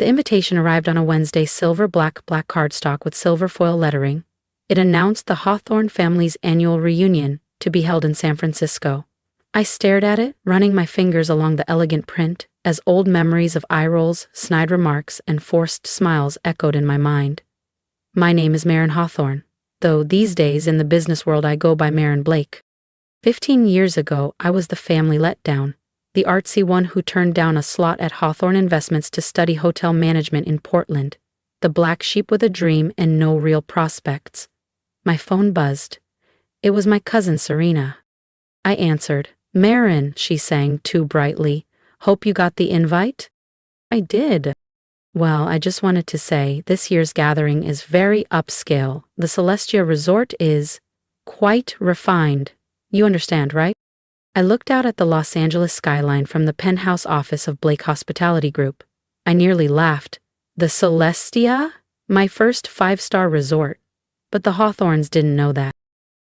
The invitation arrived on a Wednesday, black cardstock with silver foil lettering. It announced the Hawthorne family's annual reunion, to be held in San Francisco. I stared at it, running my fingers along the elegant print, as old memories of eye rolls, snide remarks, and forced smiles echoed in my mind. My name is Maren Hawthorne, though these days in the business world I go by Maren Blake. 15 years ago, I was the family letdown, the artsy one who turned down a slot at Hawthorne Investments to study hotel management in Portland, the black sheep with a dream and no real prospects. My phone buzzed. It was my cousin Serena. I answered. "Maren," she sang too brightly. "Hope you got the invite?" I did. "Well, I just wanted to say, this year's gathering is very upscale. The Celestia Resort is quite refined. You understand, right?" I looked out at the Los Angeles skyline from the penthouse office of Blake Hospitality Group. I nearly laughed. The Celestia? My first 5-star resort. But the Hawthornes didn't know that.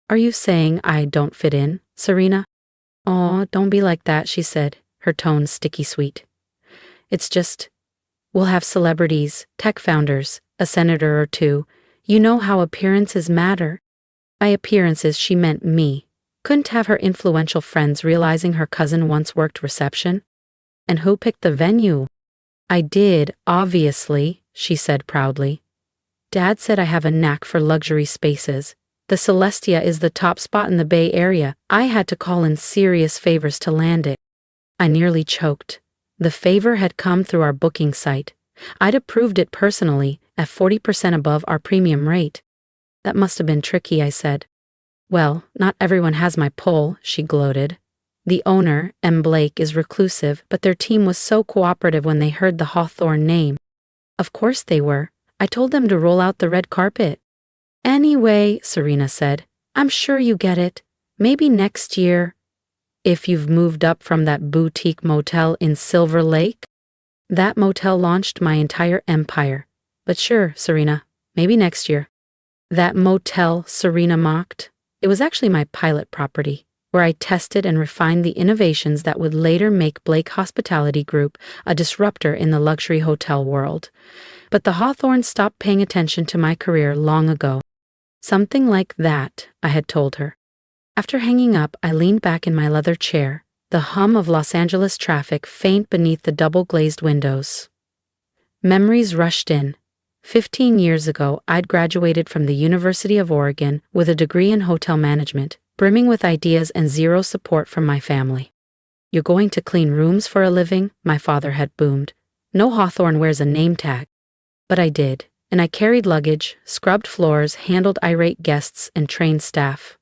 "Are you saying I don't fit in, Serena?" "Aw, don't be like that," she said, her tone sticky sweet. "It's just, we'll have celebrities, tech founders, a senator or two. You know how appearances matter." By appearances, she meant me. Couldn't have her influential friends realizing her cousin once worked reception? "And who picked the venue?" "I did, obviously," she said proudly. "Dad said I have a knack for luxury spaces. The Celestia is the top spot in the Bay Area. I had to call in serious favors to land it." I nearly choked. The favor had come through our booking site. I'd approved it personally, at 40% above our premium rate. "That must have been tricky," I said. "Well, not everyone has my pull," she gloated. "The owner, Maren Blake, is reclusive, but their team was so cooperative when they heard the Hawthorne name." "Of course they were. I told them to roll out the red carpet." "Anyway," Serena said, "I'm sure you get it. Maybe next year, if you've moved up from that boutique motel in Silver Lake." That motel launched my entire empire. "But sure, Serena, maybe next year." "That motel," Serena mocked. "It was actually my pilot property, where I tested and refined the innovations that would later make Blake Hospitality Group a disruptor in the luxury hotel world. But the Hawthornes stopped paying attention to my career long ago." "Something like that," I had told her. After hanging up, I leaned back in my leather chair, the hum of Los Angeles traffic faint beneath the double-glazed windows. Memories rushed in. 15 years ago, I'd graduated from the University of Oregon with a degree in hotel management, brimming with ideas and zero support from my family. "You're going to clean rooms for a living?" my father had boomed. "No Hawthorne wears a name tag." But I did, and I carried luggage, scrubbed floors, handled irate guests, and trained staff.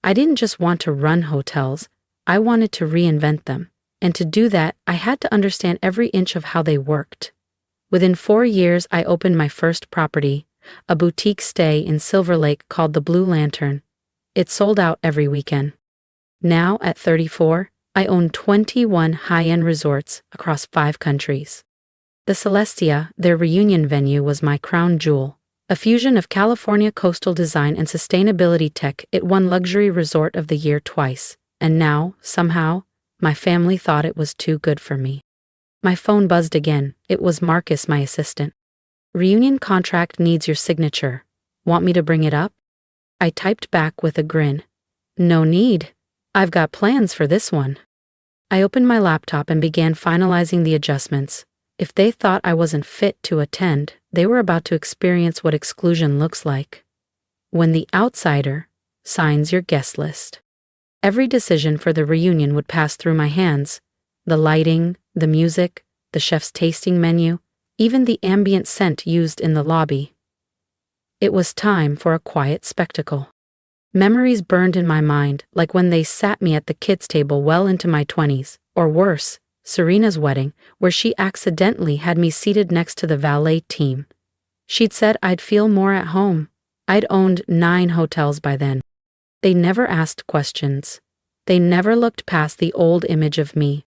I didn't just want to run hotels, I wanted to reinvent them. And to do that, I had to understand every inch of how they worked. Within 4 years, I opened my first property, a boutique stay in Silver Lake called the Blue Lantern. It sold out every weekend. Now, at 34, I own 21 high-end resorts across 5 countries. The Celestia, their reunion venue, was my crown jewel. A fusion of California coastal design and sustainability tech, it won Luxury Resort of the Year twice. And now, somehow, my family thought it was too good for me. My phone buzzed again. It was Marcus, my assistant. "Reunion contract needs your signature. Want me to bring it up?" I typed back with a grin. "No need. I've got plans for this one." I opened my laptop and began finalizing the adjustments. If they thought I wasn't fit to attend, they were about to experience what exclusion looks like. When the outsider signs your guest list. Every decision for the reunion would pass through my hands. The lighting, the music, the chef's tasting menu, even the ambient scent used in the lobby. It was time for a quiet spectacle. Memories burned in my mind, like when they sat me at the kids' table well into my 20s, or worse, Serena's wedding, where she accidentally had me seated next to the valet team. She'd said I'd feel more at home. I'd owned 9 hotels by then. They never asked questions. They never looked past the old image of me.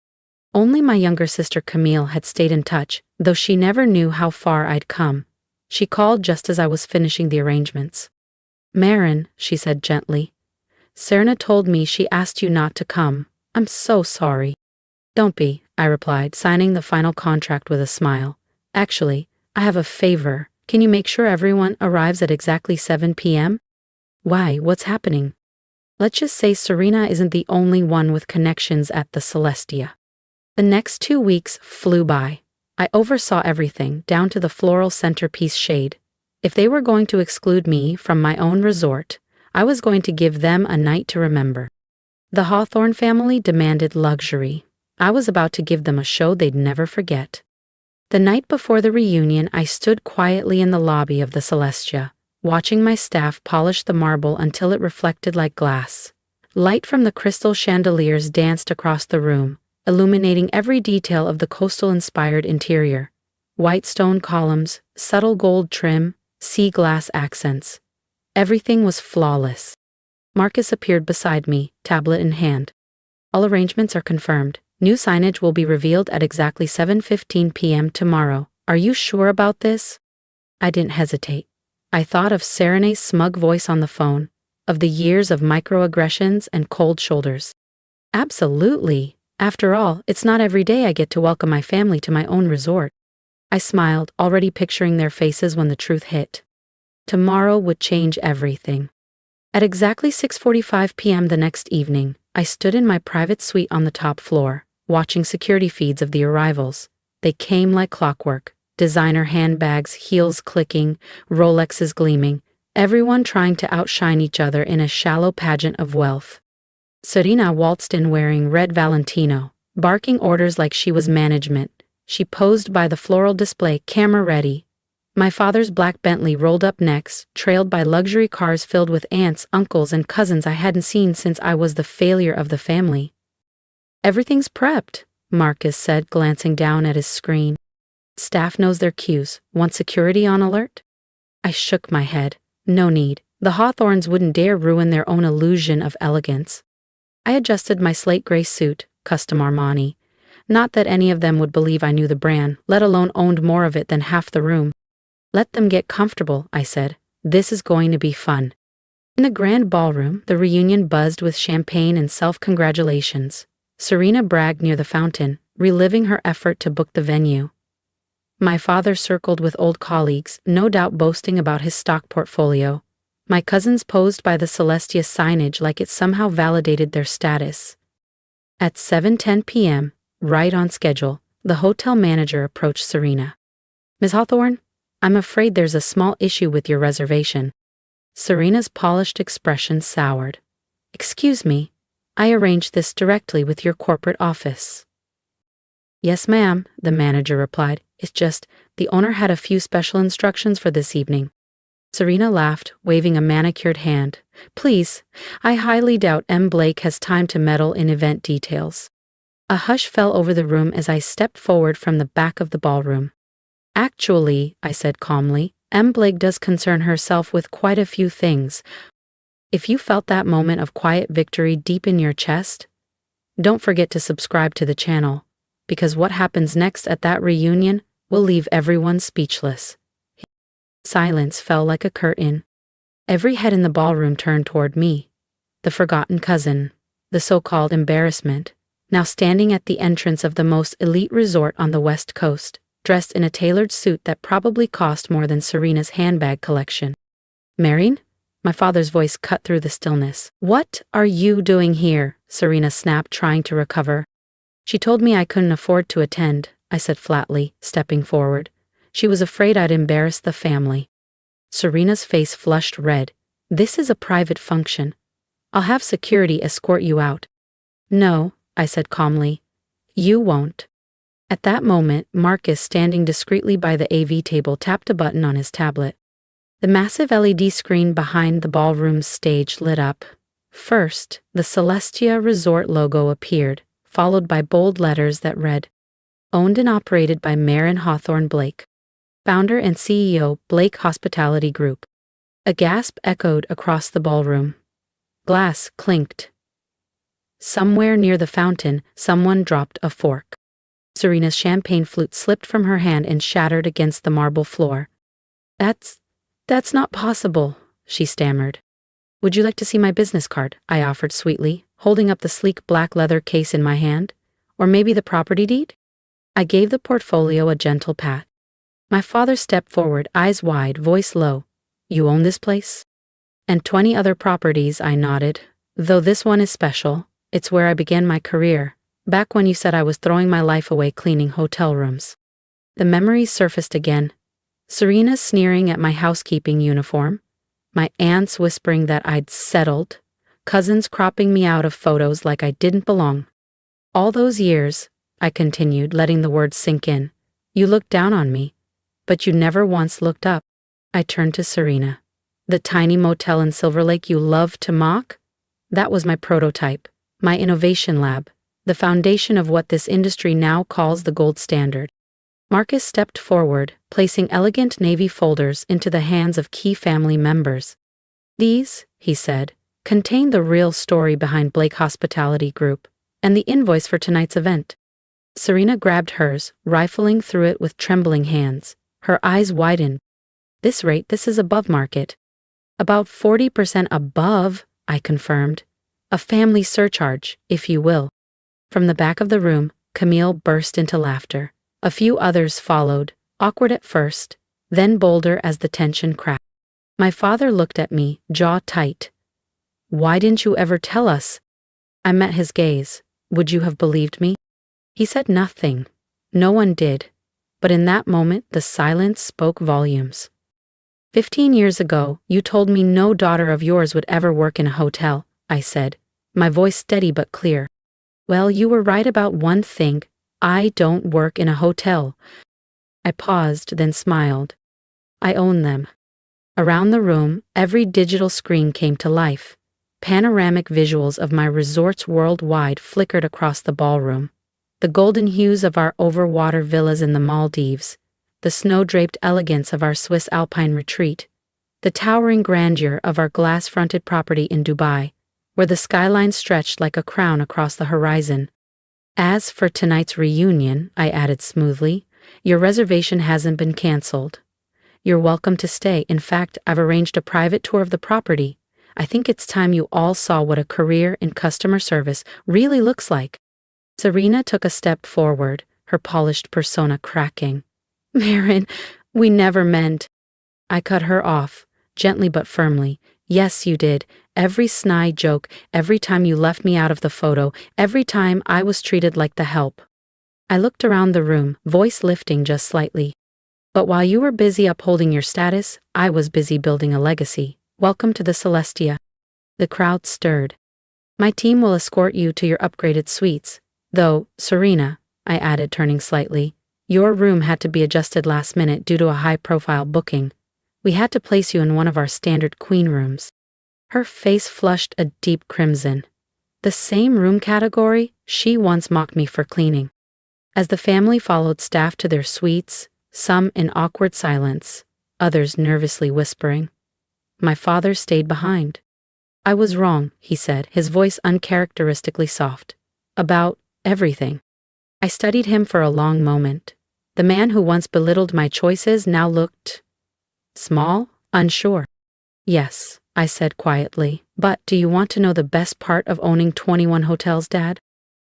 Only my younger sister Camille had stayed in touch, though she never knew how far I'd come. She called just as I was finishing the arrangements. "Maren," she said gently, "Serena told me she asked you not to come. I'm so sorry." "Don't be," I replied, signing the final contract with a smile. Actually, I have a favor. Can you make sure everyone arrives at exactly 7 p.m.? Why, what's happening? Let's just say Serena isn't the only one with connections at the Celestia. The next 2 weeks flew by. I oversaw everything, down to the floral centerpiece shade. If they were going to exclude me from my own resort, I was going to give them a night to remember. The Hawthorne family demanded luxury. I was about to give them a show they'd never forget. The night before the reunion, I stood quietly in the lobby of the Celestia, watching my staff polish the marble until it reflected like glass. Light from the crystal chandeliers danced across the room, illuminating every detail of the coastal-inspired interior. White stone columns, subtle gold trim, sea glass accents. Everything was flawless. Marcus appeared beside me, tablet in hand. All arrangements are confirmed. New signage will be revealed at exactly 7:15 p.m. tomorrow. Are you sure about this? I didn't hesitate. I thought of Serena's smug voice on the phone, of the years of microaggressions and cold shoulders. Absolutely. After all, it's not every day I get to welcome my family to my own resort. I smiled, already picturing their faces when the truth hit. Tomorrow would change everything. At exactly 6:45 p.m. the next evening, I stood in my private suite on the top floor, watching security feeds of the arrivals. They came like clockwork, designer handbags, heels clicking, Rolexes gleaming, everyone trying to outshine each other in a shallow pageant of wealth. Serena waltzed in wearing red Valentino, barking orders like she was management. She posed by the floral display, camera ready. My father's black Bentley rolled up next, trailed by luxury cars filled with aunts, uncles, and cousins I hadn't seen since I was the failure of the family. Everything's prepped, Marcus said, glancing down at his screen. Staff knows their cues. Want security on alert? I shook my head. No need. The Hawthorns wouldn't dare ruin their own illusion of elegance. I adjusted my slate gray suit, custom Armani. Not that any of them would believe I knew the brand, let alone owned more of it than half the room. Let them get comfortable, I said. This is going to be fun. In the grand ballroom, the reunion buzzed with champagne and self-congratulations. Serena bragged near the fountain, reliving her effort to book the venue. My father circled with old colleagues, no doubt boasting about his stock portfolio. My cousins posed by the Celestia signage like it somehow validated their status. At 7:10 p.m., right on schedule, the hotel manager approached Serena. Ms. Hawthorne, I'm afraid there's a small issue with your reservation. Serena's polished expression soured. Excuse me, I arranged this directly with your corporate office. Yes, ma'am, the manager replied. It's just, the owner had a few special instructions for this evening. Serena laughed, waving a manicured hand. Please, I highly doubt M. Blake has time to meddle in event details. A hush fell over the room as I stepped forward from the back of the ballroom. Actually, I said calmly, M. Blake does concern herself with quite a few things. If you felt that moment of quiet victory deep in your chest, don't forget to subscribe to the channel, because what happens next at that reunion will leave everyone speechless. Silence fell like a curtain. Every head in the ballroom turned toward me. The forgotten cousin, the so-called embarrassment, now standing at the entrance of the most elite resort on the West Coast, dressed in a tailored suit that probably cost more than Serena's handbag collection. Maren? My father's voice cut through the stillness. What are you doing here? Serena snapped, trying to recover. She told me I couldn't afford to attend, I said flatly, stepping forward. She was afraid I'd embarrass the family. Serena's face flushed red. This is a private function. I'll have security escort you out. No, I said calmly. You won't. At that moment, Marcus, standing discreetly by the AV table, tapped a button on his tablet. The massive LED screen behind the ballroom's stage lit up. First, the Celestia Resort logo appeared, followed by bold letters that read, Owned and operated by Maren Hawthorne Blake, founder and CEO, Blake Hospitality Group. A gasp echoed across the ballroom. Glass clinked. Somewhere near the fountain, someone dropped a fork. Serena's champagne flute slipped from her hand and shattered against the marble floor. That's not possible, she stammered. Would you like to see my business card? I offered sweetly, holding up the sleek black leather case in my hand. Or maybe the property deed? I gave the portfolio a gentle pat. My father stepped forward, eyes wide, voice low. You own this place? And 20 other properties, I nodded. Though this one is special. It's where I began my career, back when you said I was throwing my life away cleaning hotel rooms. The memories surfaced again. Serena sneering at my housekeeping uniform, my aunts whispering that I'd settled, cousins cropping me out of photos like I didn't belong. All those years, I continued, letting the words sink in, you looked down on me, but you never once looked up. I turned to Serena. The tiny motel in Silver Lake you loved to mock? That was my prototype, my innovation lab, the foundation of what this industry now calls the gold standard. Marcus stepped forward, placing elegant navy folders into the hands of key family members. These, he said, contain the real story behind Blake Hospitality Group and the invoice for tonight's event. Serena grabbed hers, rifling through it with trembling hands. Her eyes widened. This is above market. About 40% above, I confirmed. A family surcharge, if you will. From the back of the room, Camille burst into laughter. A few others followed, awkward at first, then bolder as the tension cracked. My father looked at me, jaw tight. Why didn't you ever tell us? I met his gaze. Would you have believed me? He said nothing. No one did. But in that moment, the silence spoke volumes. 15 years ago, you told me no daughter of yours would ever work in a hotel, I said, my voice steady but clear. Well, you were right about one thing. I don't work in a hotel. I paused, then smiled. I own them. Around the room, every digital screen came to life. Panoramic visuals of my resorts worldwide flickered across the ballroom. The golden hues of our overwater villas in the Maldives, the snow-draped elegance of our Swiss alpine retreat, the towering grandeur of our glass-fronted property in Dubai, where the skyline stretched like a crown across the horizon. As for tonight's reunion, I added smoothly, your reservation hasn't been canceled. You're welcome to stay. In fact, I've arranged a private tour of the property. I think it's time you all saw what a career in customer service really looks like. Serena took a step forward, her polished persona cracking. Maren, we never meant. I cut her off, gently but firmly. Yes, you did. Every snide joke, every time you left me out of the photo, every time I was treated like the help. I looked around the room, voice lifting just slightly. But while you were busy upholding your status, I was busy building a legacy. Welcome to the Celestia. The crowd stirred. My team will escort you to your upgraded suites. Though, Serena, I added, turning slightly, your room had to be adjusted last minute due to a high-profile booking. We had to place you in one of our standard queen rooms. Her face flushed a deep crimson. The same room category she once mocked me for cleaning. As the family followed staff to their suites, some in awkward silence, others nervously whispering, my father stayed behind. I was wrong, he said, his voice uncharacteristically soft. About everything. I studied him for a long moment. The man who once belittled my choices now looked small, unsure. Yes, I said quietly, but do you want to know the best part of owning 21 hotels, Dad?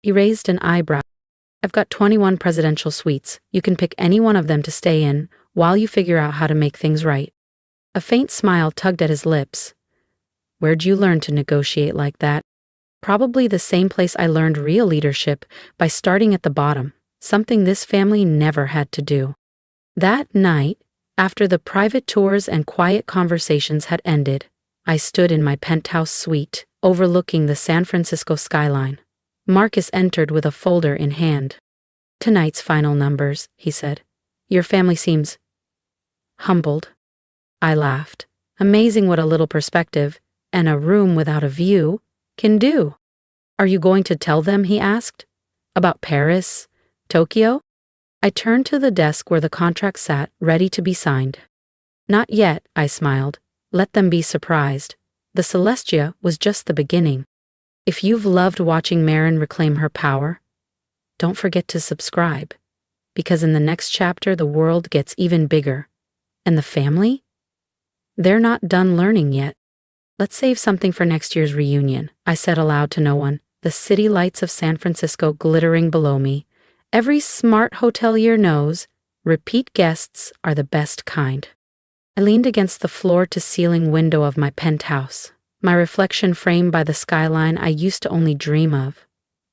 He raised an eyebrow. I've got 21 presidential suites. You can pick any one of them to stay in while you figure out how to make things right. A faint smile tugged at his lips. Where'd you learn to negotiate like that? Probably the same place I learned real leadership, by starting at the bottom, something this family never had to do. That night, after the private tours and quiet conversations had ended, I stood in my penthouse suite, overlooking the San Francisco skyline. Marcus entered with a folder in hand. Tonight's final numbers, he said. Your family seems humbled. I laughed. Amazing what a little perspective, and a room without a view, can do. Are you going to tell them, he asked, about Paris, Tokyo? I turned to the desk where the contract sat, ready to be signed. Not yet, I smiled. Let them be surprised. The Celestia was just the beginning. If you've loved watching Maren reclaim her power, don't forget to subscribe, because in the next chapter the world gets even bigger. And the family? They're not done learning yet. Let's save something for next year's reunion, I said aloud to no one, the city lights of San Francisco glittering below me. Every smart hotelier knows Repeat guests are the best kind. I leaned against the floor-to-ceiling window of my penthouse, my reflection framed by the skyline I used to only dream of.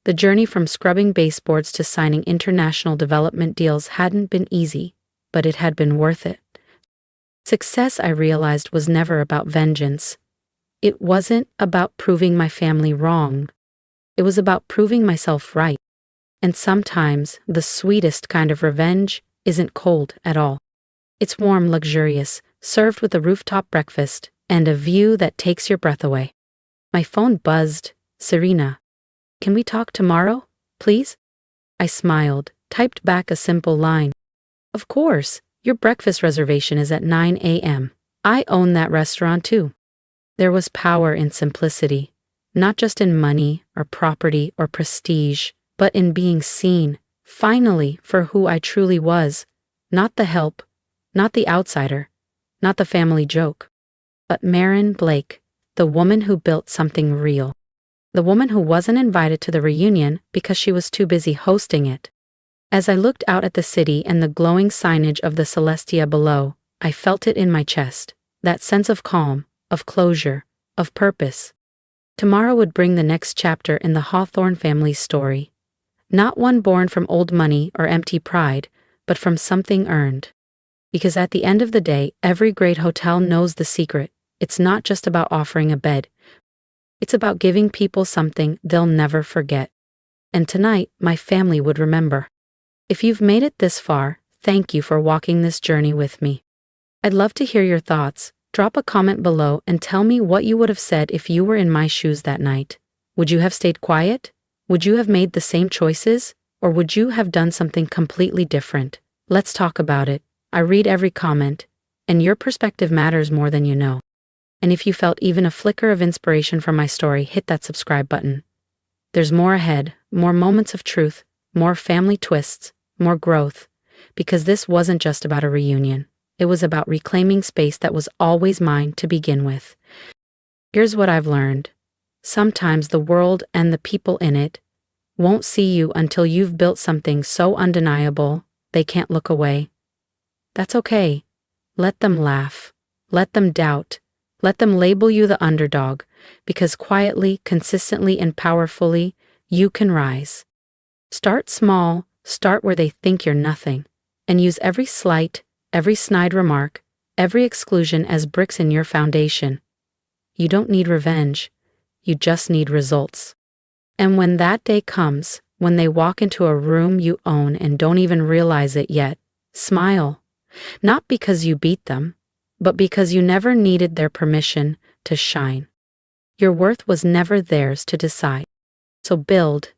The journey from scrubbing baseboards to signing international development deals hadn't been easy, but it had been worth it. Success, I realized, was never about vengeance. It wasn't about proving my family wrong. It was about proving myself right. And sometimes the sweetest kind of revenge isn't cold at all. It's warm, luxurious, served with a rooftop breakfast and a view that takes your breath away. My phone buzzed. Serena. Can we talk tomorrow, please? I smiled, typed back a simple line. Of course, your breakfast reservation is at 9 a.m. I own that restaurant too. There was power in simplicity, not just in money or property or prestige, but in being seen, finally, for who I truly was. Not the help, not the outsider, not the family joke, but Maren Blake, the woman who built something real. The woman who wasn't invited to the reunion because she was too busy hosting it. As I looked out at the city and the glowing signage of the Celestia below, I felt it in my chest, that sense of calm, of closure, of purpose. Tomorrow would bring the next chapter in the Hawthorne family's story. Not one born from old money or empty pride, but from something earned. Because at the end of the day, every great hotel knows the secret. It's not just about offering a bed. It's about giving people something they'll never forget. And tonight, my family would remember. If you've made it this far, thank you for walking this journey with me. I'd love to hear your thoughts. Drop a comment below and tell me what you would have said if you were in my shoes that night. Would you have stayed quiet? Would you have made the same choices? Or would you have done something completely different? Let's talk about it. I read every comment, and your perspective matters more than you know. And if you felt even a flicker of inspiration from my story, hit that subscribe button. There's more ahead, more moments of truth, more family twists, more growth, because this wasn't just about a reunion. It was about reclaiming space that was always mine to begin with. Here's what I've learned. Sometimes the world and the people in it won't see you until you've built something so undeniable they can't look away. That's okay. Let them laugh. Let them doubt. Let them label you the underdog, because quietly, consistently, and powerfully, you can rise. Start small, start where they think you're nothing, and use every slight, every snide remark, every exclusion as bricks in your foundation. You don't need revenge, you just need results. And when that day comes, when they walk into a room you own and don't even realize it yet, smile. Not because you beat them, but because you never needed their permission to shine. Your worth was never theirs to decide. So build,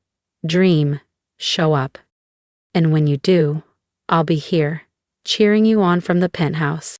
dream, show up. And when you do, I'll be here, cheering you on from the penthouse.